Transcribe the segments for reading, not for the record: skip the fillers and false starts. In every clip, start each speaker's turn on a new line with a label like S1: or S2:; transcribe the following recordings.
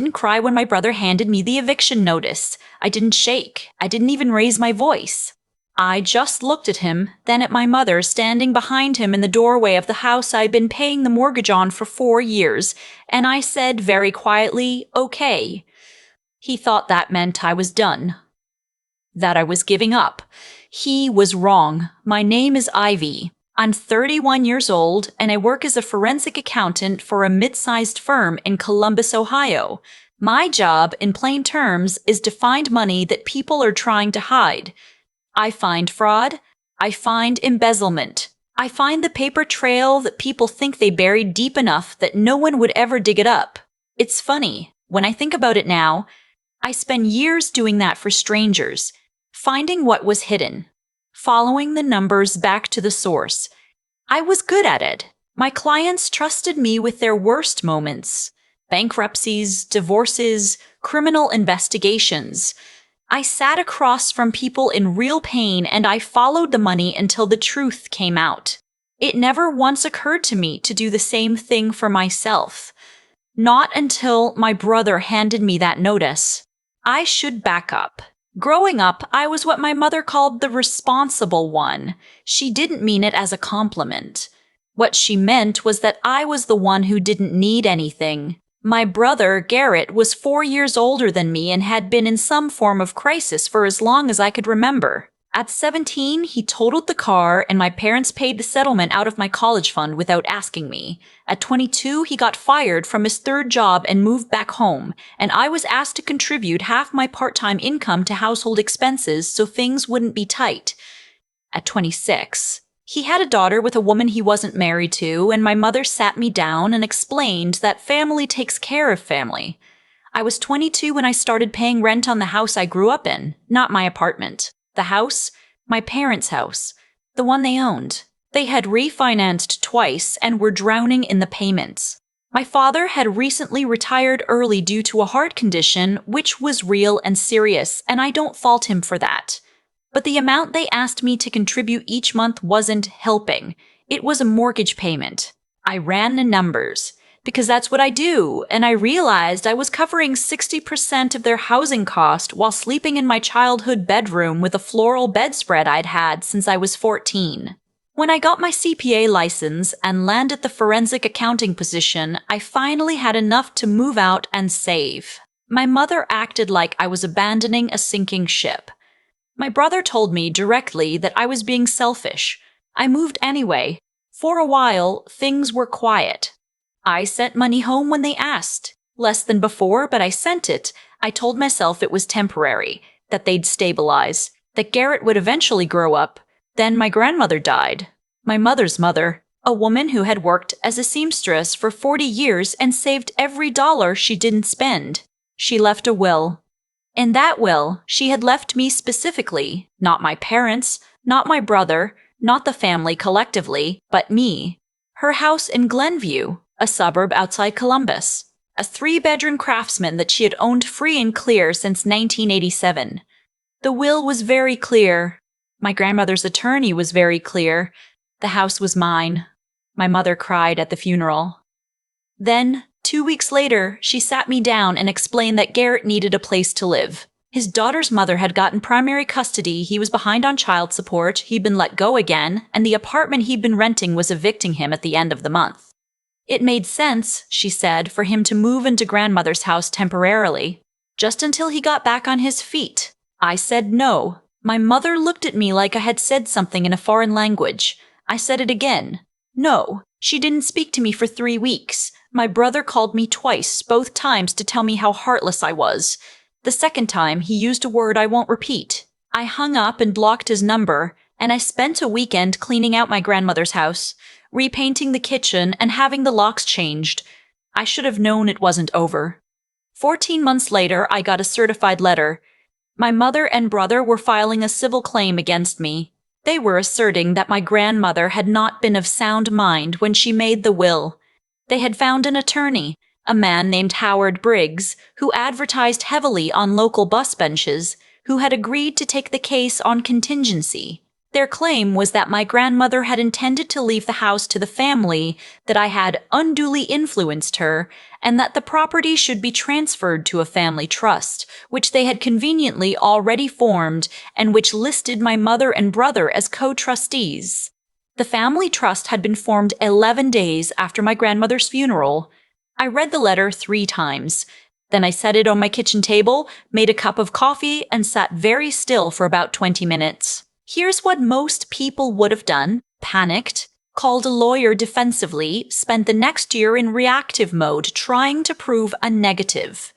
S1: didn't cry when my brother handed me the eviction notice. I didn't shake. I didn't even raise my voice. I just looked at him, then at my mother standing behind him in the doorway of the house I'd been paying the mortgage on for 4 years, and I said very quietly, "Okay." He thought that meant I was done, that I was giving up. He was wrong. My name is Ivy. I'm 31 years old, and I work as a forensic accountant for a mid-sized firm in Columbus, Ohio. My job, in plain terms, is to find money that people are trying to hide. I find fraud. I find embezzlement. I find the paper trail that people think they buried deep enough that no one would ever dig it up. It's funny. When I think about it now, I spent years doing that for strangers, finding what was hidden, following the numbers back to the source. I was good at it. My clients trusted me with their worst moments: bankruptcies, divorces, criminal investigations. I sat across from people in real pain and I followed the money until the truth came out. It never once occurred to me to do the same thing for myself. Not until my brother handed me that notice. I should back up. Growing up, I was what my mother called the responsible one. She didn't mean it as a compliment. What she meant was that I was the one who didn't need anything. My brother, Garrett, was 4 years older than me and had been in some form of crisis for as long as I could remember. At 17, he totaled the car and my parents paid the settlement out of my college fund without asking me. At 22, he got fired from his third job and moved back home, and I was asked to contribute half my part-time income to household expenses so things wouldn't be tight. At 26, he had a daughter with a woman he wasn't married to, and my mother sat me down and explained that family takes care of family. I was 22 when I started paying rent on the house I grew up in, not my apartment. The house, my parents' house, the one they owned. They had refinanced twice and were drowning in the payments. My father had recently retired early due to a heart condition, which was real and serious, and I don't fault him for that. But the amount they asked me to contribute each month wasn't helping. It was a mortgage payment. I ran the numbers, because that's what I do, and I realized I was covering 60% of their housing cost while sleeping in my childhood bedroom with a floral bedspread I'd had since I was 14. When I got my CPA license and landed the forensic accounting position, I finally had enough to move out and save. My mother acted like I was abandoning a sinking ship. My brother told me directly that I was being selfish. I moved anyway. For a while, things were quiet. I sent money home when they asked. Less than before, but I sent it. I told myself it was temporary, that they'd stabilize, that Garrett would eventually grow up. Then my grandmother died. My mother's mother, a woman who had worked as a seamstress for 40 years and saved every dollar she didn't spend. She left a will. In that will, she had left me specifically, not my parents, not my brother, not the family collectively, but me. Her house in Glenview, a suburb outside Columbus, a 3-bedroom craftsman that she had owned free and clear since 1987. The will was very clear. My grandmother's attorney was very clear. The house was mine. My mother cried at the funeral. Then, 2 weeks later, she sat me down and explained that Garrett needed a place to live. His daughter's mother had gotten primary custody, he was behind on child support, he'd been let go again, and the apartment he'd been renting was evicting him at the end of the month. It made sense, she said, for him to move into grandmother's house temporarily, just until he got back on his feet. I said no. My mother looked at me like I had said something in a foreign language. I said it again. No. She didn't speak to me for 3 weeks. My brother called me twice, both times to tell me how heartless I was. The second time, he used a word I won't repeat. I hung up and blocked his number, and I spent a weekend cleaning out my grandmother's house, repainting the kitchen and having the locks changed. I should have known it wasn't over. 14 months later, I got a certified letter. My mother and brother were filing a civil claim against me. They were asserting that my grandmother had not been of sound mind when she made the will. They had found an attorney, a man named Howard Briggs, who advertised heavily on local bus benches, who had agreed to take the case on contingency. Their claim was that my grandmother had intended to leave the house to the family, that I had unduly influenced her, and that the property should be transferred to a family trust, which they had conveniently already formed and which listed my mother and brother as co-trustees. The family trust had been formed 11 days after my grandmother's funeral. I read the letter 3 times. Then I set it on my kitchen table, made a cup of coffee, and sat very still for about 20 minutes. Here's what most people would have done: panicked, called a lawyer defensively, spent the next year in reactive mode trying to prove a negative.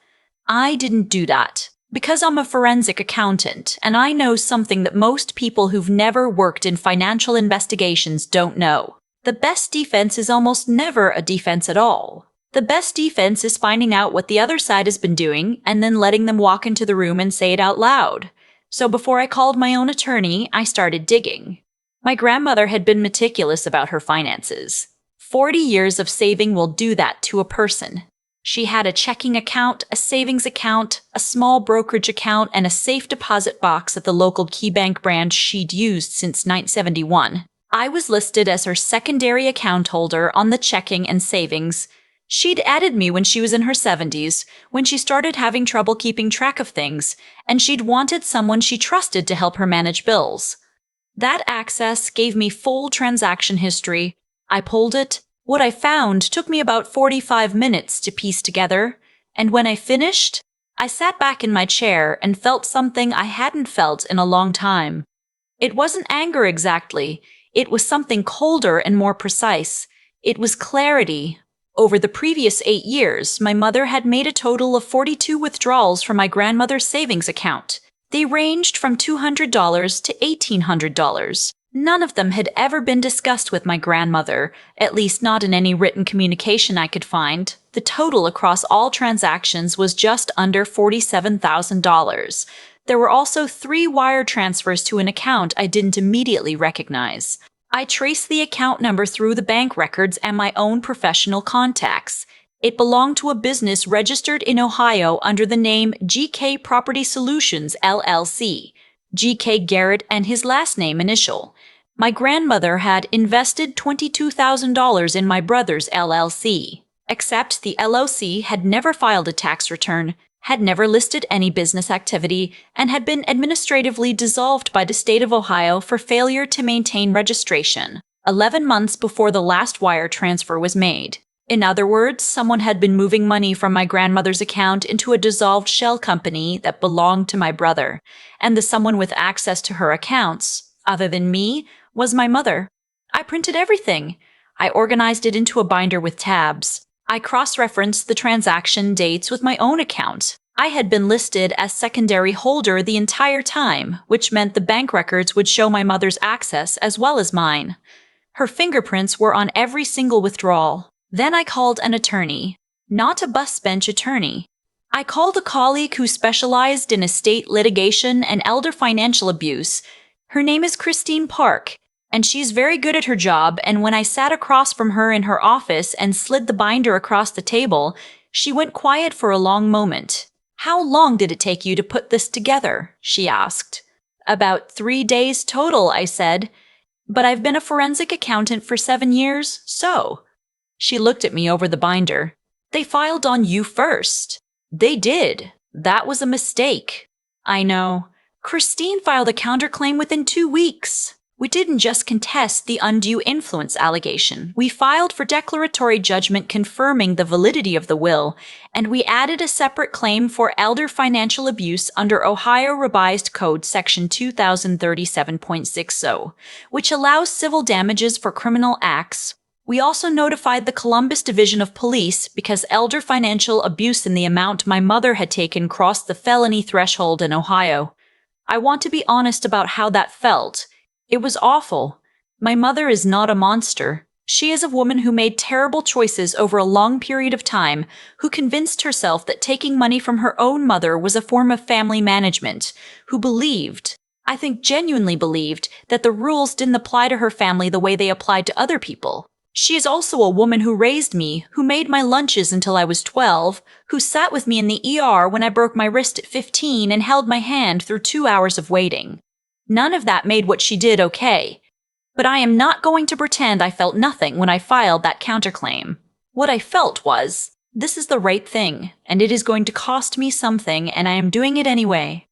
S1: I didn't do that, because I'm a forensic accountant, and I know something that most people who've never worked in financial investigations don't know. The best defense is almost never a defense at all. The best defense is finding out what the other side has been doing and then letting them walk into the room and say it out loud. So before I called my own attorney, I started digging. My grandmother had been meticulous about her finances. 40 years of saving will do that to a person. She had a checking account, a savings account, a small brokerage account, and a safe deposit box at the local KeyBank branch she'd used since 1971. I was listed as her secondary account holder on the checking and savings. She'd added me when she was in her 70s, when she started having trouble keeping track of things, and she'd wanted someone she trusted to help her manage bills. That access gave me full transaction history. I pulled it. What I found took me about 45 minutes to piece together, and when I finished, I sat back in my chair and felt something I hadn't felt in a long time. It wasn't anger exactly. It was something colder and more precise. It was clarity. Over the previous 8 years, my mother had made a total of 42 withdrawals from my grandmother's savings account. They ranged from $200 to $1,800. None of them had ever been discussed with my grandmother, at least not in any written communication I could find. The total across all transactions was just under $47,000. There were also 3 wire transfers to an account I didn't immediately recognize. I traced the account number through the bank records and my own professional contacts. It belonged to a business registered in Ohio under the name GK Property Solutions, LLC. G.K. Garrett and his last name initial. My grandmother had invested $22,000 in my brother's LLC, except the LLC had never filed a tax return, had never listed any business activity, and had been administratively dissolved by the state of Ohio for failure to maintain registration, 11 months before the last wire transfer was made. In other words, someone had been moving money from my grandmother's account into a dissolved shell company that belonged to my brother, and the someone with access to her accounts, other than me, was my mother. I printed everything. I organized it into a binder with tabs. I cross-referenced the transaction dates with my own account. I had been listed as secondary holder the entire time, which meant the bank records would show my mother's access as well as mine. Her fingerprints were on every single withdrawal. Then I called an attorney, not a bus bench attorney. I called a colleague who specialized in estate litigation and elder financial abuse. Her name is Christine Park, and she's very good at her job, and when I sat across from her in her office and slid the binder across the table, she went quiet for a long moment. "How long did it take you to put this together?" she asked. "About 3 days total," I said. "But I've been a forensic accountant for 7 years, so..." She looked at me over the binder. "They filed on you first." "They did. That was a mistake." "I know. Christine filed a counterclaim within 2 weeks. We didn't just contest the undue influence allegation. We filed for declaratory judgment confirming the validity of the will, and we added a separate claim for elder financial abuse under Ohio Revised Code Section 2037.60, which allows civil damages for criminal acts. We also notified the Columbus Division of Police because elder financial abuse in the amount my mother had taken crossed the felony threshold in Ohio. I want to be honest about how that felt. It was awful. My mother is not a monster. She is a woman who made terrible choices over a long period of time, who convinced herself that taking money from her own mother was a form of family management, who believed, I think genuinely believed, that the rules didn't apply to her family the way they applied to other people. She is also a woman who raised me, who made my lunches until I was 12, who sat with me in the ER when I broke my wrist at 15 and held my hand through 2 hours of waiting. None of that made what she did okay. But I am not going to pretend I felt nothing when I filed that counterclaim. What I felt was, this is the right thing, and it is going to cost me something, and I am doing it anyway.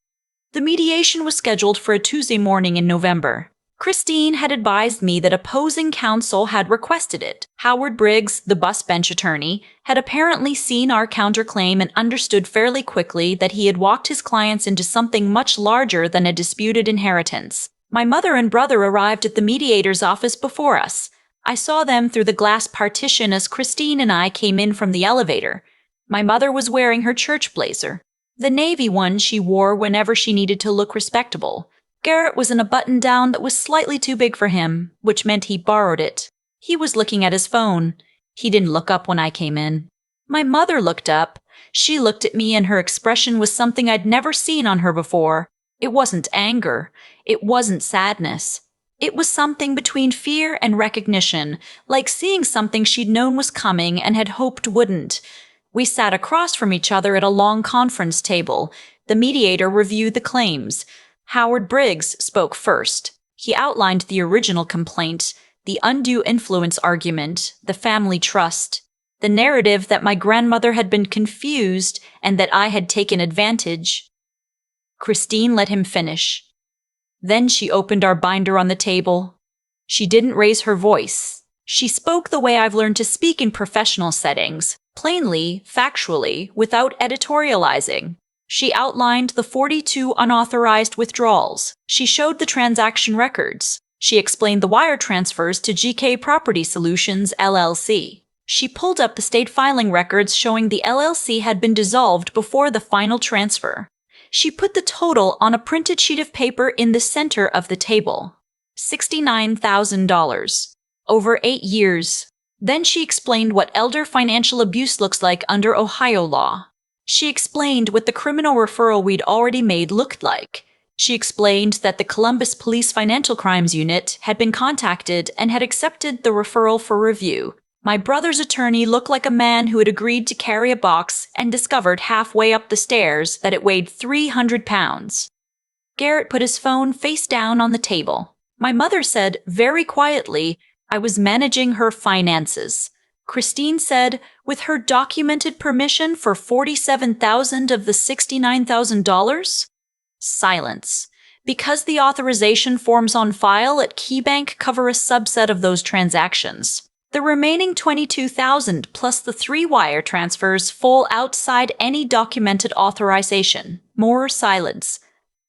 S1: The mediation was scheduled for a Tuesday morning in November. Christine had advised me that opposing counsel had requested it. Howard Briggs, the bus bench attorney, had apparently seen our counterclaim and understood fairly quickly that he had walked his clients into something much larger than a disputed inheritance. My mother and brother arrived at the mediator's office before us. I saw them through the glass partition as Christine and I came in from the elevator. My mother was wearing her church blazer, the navy one she wore whenever she needed to look respectable. Garrett was in a button-down that was slightly too big for him, which meant he borrowed it. He was looking at his phone. He didn't look up when I came in. My mother looked up. She looked at me and her expression was something I'd never seen on her before. It wasn't anger. It wasn't sadness. It was something between fear and recognition, like seeing something she'd known was coming and had hoped wouldn't. We sat across from each other at a long conference table. The mediator reviewed the claims. Howard Briggs spoke first. He outlined the original complaint, the undue influence argument, the family trust, the narrative that my grandmother had been confused and that I had taken advantage. Christine let him finish. Then she opened our binder on the table. She didn't raise her voice. She spoke the way I've learned to speak in professional settings, plainly, factually, without editorializing. She outlined the 42 unauthorized withdrawals. She showed the transaction records. She explained the wire transfers to GK Property Solutions, LLC. She pulled up the state filing records showing the LLC had been dissolved before the final transfer. She put the total on a printed sheet of paper in the center of the table. $69,000. Over 8 years. Then she explained what elder financial abuse looks like under Ohio law. She explained what the criminal referral we'd already made looked like. She explained that the Columbus Police Financial Crimes Unit had been contacted and had accepted the referral for review. My brother's attorney looked like a man who had agreed to carry a box and discovered halfway up the stairs that it weighed 300 pounds. Garrett put his phone face down on the table. My mother said, very quietly, I was managing her finances. Christine said, with her documented permission for $47,000 of the $69,000? Silence. Because the authorization forms on file at KeyBank cover a subset of those transactions. The remaining $22,000 plus the 3 wire transfers fall outside any documented authorization. More silence.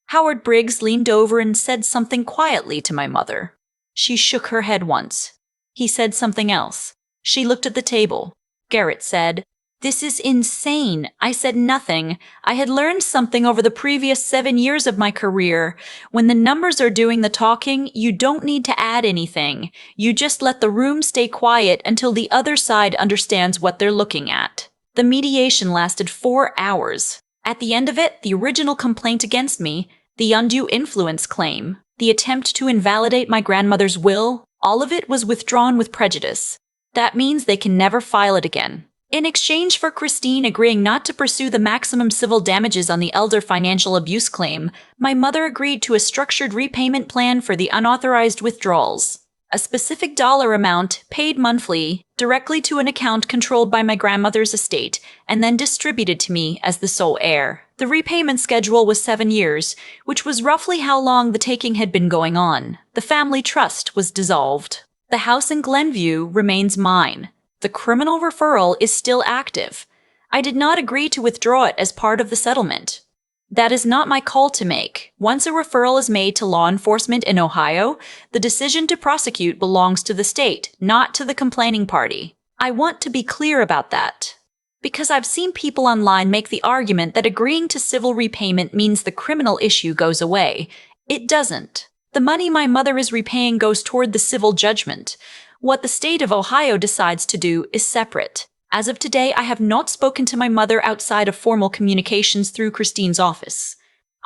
S1: Howard Briggs leaned over and said something quietly to my mother. She shook her head once. He said something else. She looked at the table. Garrett said, "This is insane." I said nothing. I had learned something over the previous 7 years of my career. When the numbers are doing the talking, you don't need to add anything. You just let the room stay quiet until the other side understands what they're looking at. The mediation lasted 4 hours. At the end of it, the original complaint against me, the undue influence claim, the attempt to invalidate my grandmother's will, all of it was withdrawn with prejudice. That means they can never file it again. In exchange for Christine agreeing not to pursue the maximum civil damages on the elder financial abuse claim, my mother agreed to a structured repayment plan for the unauthorized withdrawals. A specific dollar amount, paid monthly, directly to an account controlled by my grandmother's estate, and then distributed to me as the sole heir. The repayment schedule was 7 years, which was roughly how long the taking had been going on. The family trust was dissolved. The house in Glenview remains mine. The criminal referral is still active. I did not agree to withdraw it as part of the settlement. That is not my call to make. Once a referral is made to law enforcement in Ohio, the decision to prosecute belongs to the state, not to the complaining party. I want to be clear about that. Because I've seen people online make the argument that agreeing to civil repayment means the criminal issue goes away. It doesn't. The money my mother is repaying goes toward the civil judgment. What the state of Ohio decides to do is separate. As of today, I have not spoken to my mother outside of formal communications through Christine's office.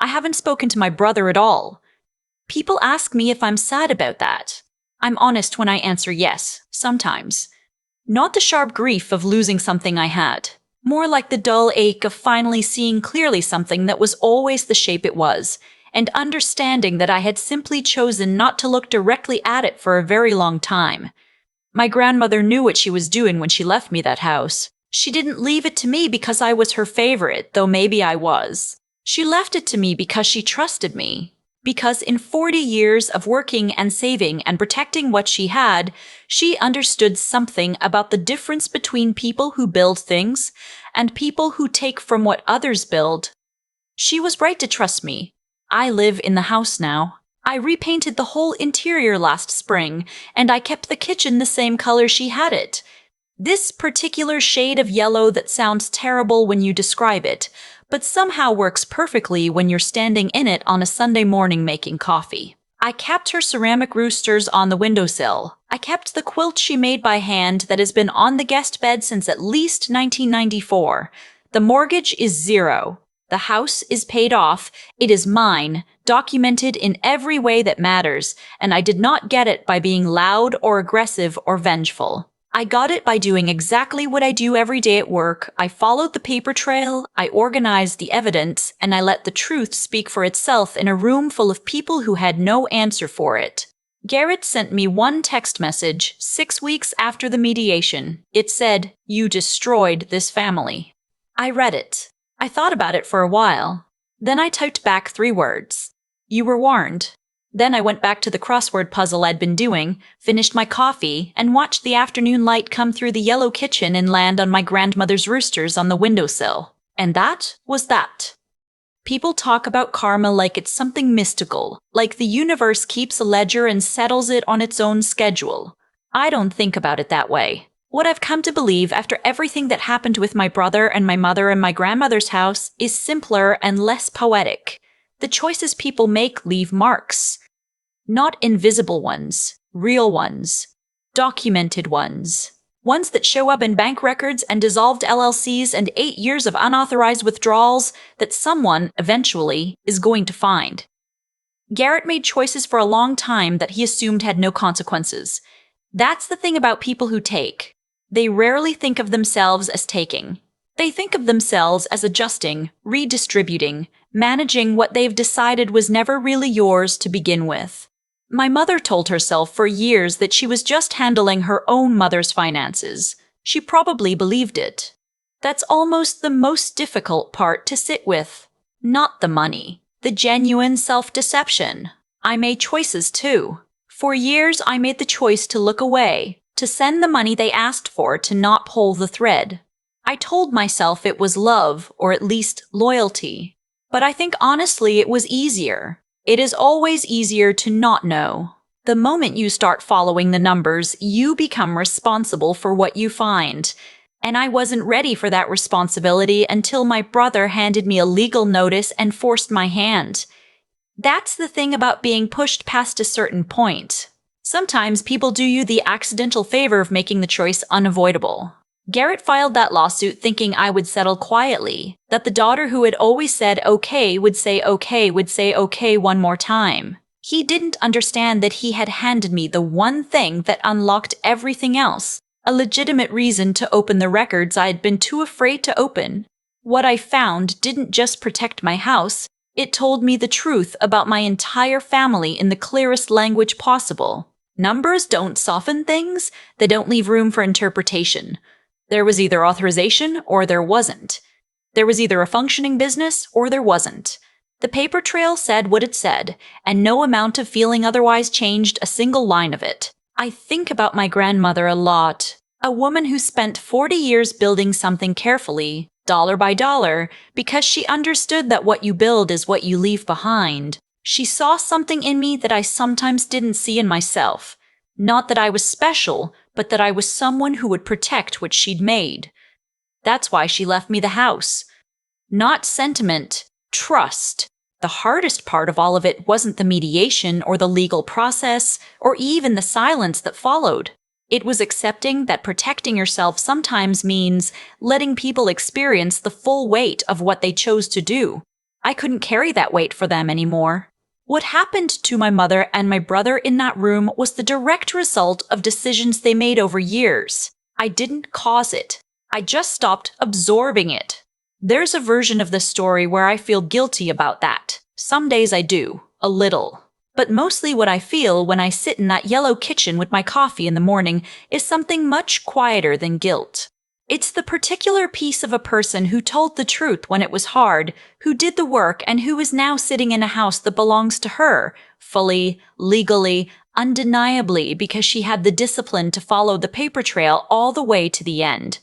S1: I haven't spoken to my brother at all. People ask me if I'm sad about that. I'm honest when I answer yes, sometimes. Not the sharp grief of losing something I had. More like the dull ache of finally seeing clearly something that was always the shape it was. and understanding that I had simply chosen not to look directly at it for a very long time. My grandmother knew what she was doing when she left me that house. She didn't leave it to me because I was her favorite, though maybe I was. She left it to me because she trusted me. Because in 40 years of working and saving and protecting what she had, she understood something about the difference between people who build things and people who take from what others build. She was right to trust me. I live in the house now. I repainted the whole interior last spring, and I kept the kitchen the same color she had it. This particular shade of yellow that sounds terrible when you describe it, but somehow works perfectly when you're standing in it on a Sunday morning making coffee. I kept her ceramic roosters on the windowsill. I kept the quilt she made by hand that has been on the guest bed since at least 1994. The mortgage is 0. The house is paid off. It is mine, documented in every way that matters, and I did not get it by being loud or aggressive or vengeful. I got it by doing exactly what I do every day at work. I followed the paper trail, I organized the evidence, and I let the truth speak for itself in a room full of people who had no answer for it. Garrett sent me one text message 6 weeks after the mediation. It said, "You destroyed this family." I read it. I thought about it for a while. Then I typed back 3 words. "You were warned." Then I went back to the crossword puzzle I'd been doing, finished my coffee, and watched the afternoon light come through the yellow kitchen and land on my grandmother's roosters on the windowsill. And that was that. People talk about karma like it's something mystical, like the universe keeps a ledger and settles it on its own schedule. I don't think about it that way. What I've come to believe after everything that happened with my brother and my mother and my grandmother's house is simpler and less poetic. The choices people make leave marks. Not invisible ones, real ones, documented ones. Ones that show up in bank records and dissolved LLCs and 8 years of unauthorized withdrawals that someone, eventually, is going to find. Garrett made choices for a long time that he assumed had no consequences. That's the thing about people who take. They rarely think of themselves as taking. They think of themselves as adjusting, redistributing, managing what they've decided was never really yours to begin with. My mother told herself for years that she was just handling her own mother's finances. She probably believed it. That's almost the most difficult part to sit with. Not the money, the genuine self-deception. I made choices too. For years, I made the choice to look away, to send the money they asked for, to not pull the thread. I told myself it was love, or at least loyalty. But I think honestly it was easier. It is always easier to not know. The moment you start following the numbers, you become responsible for what you find. And I wasn't ready for that responsibility until my brother handed me a legal notice and forced my hand. That's the thing about being pushed past a certain point. Sometimes people do you the accidental favor of making the choice unavoidable. Garrett filed that lawsuit thinking I would settle quietly, that the daughter who had always said okay would say okay one more time. He didn't understand that he had handed me the one thing that unlocked everything else, a legitimate reason to open the records I had been too afraid to open. What I found didn't just protect my house, it told me the truth about my entire family in the clearest language possible. Numbers don't soften things, they don't leave room for interpretation. There was either authorization or there wasn't. There was either a functioning business or there wasn't. The paper trail said what it said, and no amount of feeling otherwise changed a single line of it. I think about my grandmother a lot. A woman who spent 40 years building something carefully, dollar by dollar, because she understood that what you build is what you leave behind. She saw something in me that I sometimes didn't see in myself. Not that I was special, but that I was someone who would protect what she'd made. That's why she left me the house. Not sentiment, trust. The hardest part of all of it wasn't the mediation or the legal process, or even the silence that followed. It was accepting that protecting yourself sometimes means letting people experience the full weight of what they chose to do. I couldn't carry that weight for them anymore. What happened to my mother and my brother in that room was the direct result of decisions they made over years. I didn't cause it. I just stopped absorbing it. There's a version of the story where I feel guilty about that. Some days I do, a little. But mostly what I feel when I sit in that yellow kitchen with my coffee in the morning is something much quieter than guilt. It's the particular piece of a person who told the truth when it was hard, who did the work, and who is now sitting in a house that belongs to her, fully, legally, undeniably, because she had the discipline to follow the paper trail all the way to the end.